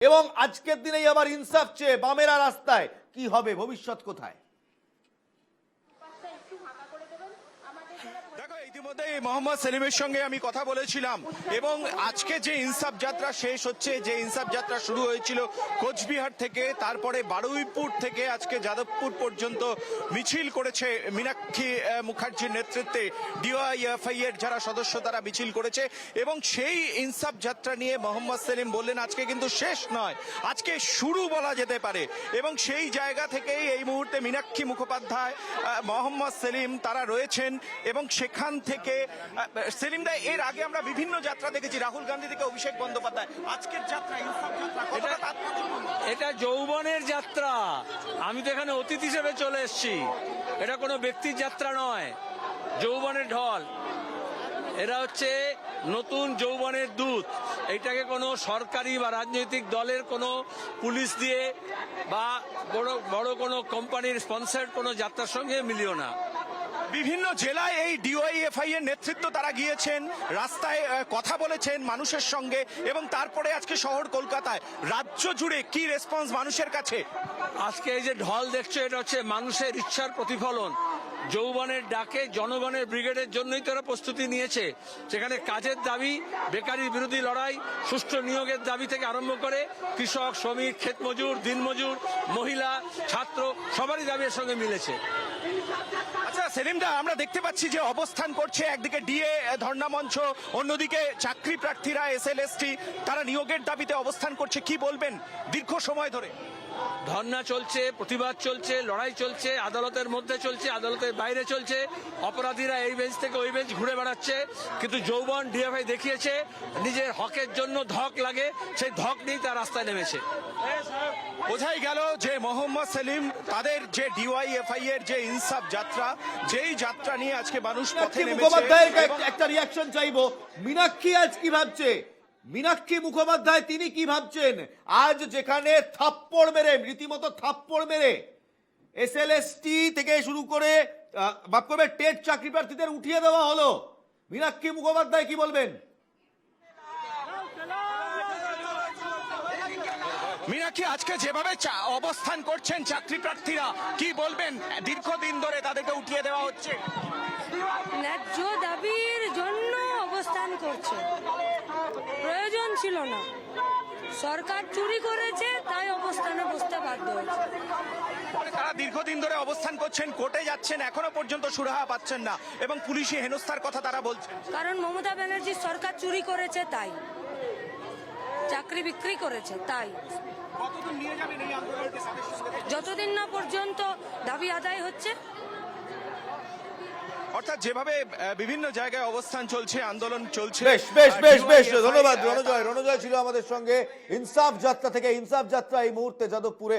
এবং আজকের দিনেই আবার ইনসাফ চেয়ে বামেরা রাস্তায়, কি হবে, ভবিষ্যৎ কোথায়? দেখো, ইতিমধ্যে মোহাম্মদ সেলিমের সঙ্গে আমি কথা বলেছিলাম এবং আজকে যে ইনসাফ যাত্রা শেষ হচ্ছে, যে ইনসাফ যাত্রা শুরু হয়েছিল কোচবিহার থেকে, তারপরে বারুইপুর থেকে আজকে যাদবপুর পর্যন্ত মিছিল করেছে মীনাক্ষী মুখার্জির নেতৃত্বে ডিওয়াইএফআই এর যারা সদস্য তারা মিছিল করেছে। এবং সেই ইনসাফ যাত্রা নিয়ে মোহাম্মদ সেলিম বললেন আজকে কিন্তু শেষ নয়, আজকে শুরু বলা যেতে পারে। এবং সেই জায়গা থেকেই এই মুহূর্তে মীনাক্ষী মুখোপাধ্যায়, মোহাম্মদ সেলিম তারা রয়েছেন। এবং সেখান থেকে সেলিম দা, এর আগে আমরা বিভিন্ন যাত্রা দেখেছি, রাহুল গান্ধী থেকে অভিষেক বন্দ্যোপাধ্যায়, আজকের যাত্রা ইনসাফ যাত্রা এটা যৌবনের যাত্রা। আমি তো এখানে অতিথি হিসেবে চলে এসেছি, এটা কোনো ব্যক্তির যাত্রা নয়, যৌবনের ঢল। এরা হচ্ছে নতুন যৌবনের দূত। এইটাকে কোনো সরকারি বা রাজনৈতিক দলের কোনো পুলিশ দিয়ে বা বড় কোনো কোম্পানির স্পন্সার্ড কোনো যাত্রার সঙ্গে মিলিও না। বিভিন্ন জেলায় এই ডিওয়াইএফআই এর নেতৃত্ব তারা গিয়েছেন, রাস্তায় কথা বলেছেন মানুষের সঙ্গে, এবং তারপরে আজকে শহর কলকাতায়, রাজ্য জুড়ে কি রেসপন্স মানুষের কাছে? আজকে এই যে ঢল দেখছো, এটা হচ্ছে মানুষের ইচ্ছার প্রতিফলন। যৌবনের ডাকে জনগণের ব্রিগেডের জন্যই তারা প্রস্তুতি নিয়েছে। সেখানে কাজের দাবি, বেকারি বিরোধী লড়াই, সুষ্ঠু নিয়োগের দাবি থেকে আরম্ভ করে কৃষক, শ্রমিক, ক্ষেতমজুর, দিনমজুর, মহিলা, ছাত্র, সবারই দাবির সঙ্গে মিলেছে। আচ্ছা সেলিমদা, আমরা দেখতে পাচ্ছি যে অবস্থান করছে একদিকে ডিএ ধর্ণা মঞ্চ, অন্যদিকে চাকরি প্রার্থীরা, এসএলএসটি, তারা নিয়োগের দাবিতে অবস্থান করছে। কি বলবেন দীর্ঘ সময় ধরে? ধর্ণা চলছে, প্রতিবাদ চলছে, লড়াই চলছে, আদালতের মধ্যে চলছে, আদালতের বাইরে চলছে। অপরাধীরা এই বেঞ্চ থেকে ওই বেঞ্চ ঘুরে বেড়াচ্ছে, কিন্তু যৌবন ডিএফআই দেখিয়েছে নিজের হকের জন্য ধক লাগে, সেই ধক নিয়েই তার রাস্তায় নেমেছে। বোঝাই গেল যে মোহাম্মদ সেলিম, তাদের যে ডিওয়াইএফআই এর যে ইনসাফ যাত্রা, যেই যাত্রা নিয়ে আজকে মানুষ পথে নেমেছে। একটা রিয়াকশন চাইবো। মীনাক্ষী আজ কি ভাবছে? মীনাক্ষী মুখোপাধ্যায় তিনি কি ভাবছেন? আজ যেখানে থাপ্পড় মেরে, রীতিমতো থাপ্পড় মেরে এসএলএসটি থেকে শুরু করে মাফ করবে টেট চাকরি প্রার্থীদের উঠিয়ে দেওয়া হলো, মীনাক্ষী মুখোপাধ্যায় কি বলবেন? মীনাক্ষী, আজকে যেভাবে অবস্থান করছেন চাকরি প্রার্থীরা, কি বলবেন? দীর্ঘদিন ধরে তাদেরকে উঠিয়ে দেওয়া হচ্ছে, ন্যায্য দাবির জন্য অবস্থান করছে। প্রয়োজন ছিল না, সরকার চুরি করেছে তাই অবস্থানে বসতে বাধ্য হয়েছে। তারা দীর্ঘদিন ধরে অবস্থান করছেন, কোর্টে যাচ্ছেন, এখনো পর্যন্ত সুরাহা পাচ্ছেন না, এবং পুলিশি হেনস্থার কথা তারা বলছেন। কারণ মমতা ব্যানার্জির সরকার চুরি করেছে, তাই চাকরি বিক্রি করেছে, তাই। কতদিন নিয়ে যাবেন এই আন্দোলনকে? যতদিন না পর্যন্ত দাবি আদায় হচ্ছে। অর্থাৎ যেভাবে বিভিন্ন জায়গায় অবস্থান চলছে, আন্দোলন চলছে। বেশ বেশ বেশ বেশ, ধন্যবাদ রণজয়। রণজয় ছিল আমাদের সঙ্গে ইনসাফ যাত্রা থেকে। ইনসাফ যাত্রা এই মুহূর্তে যাদবপুরে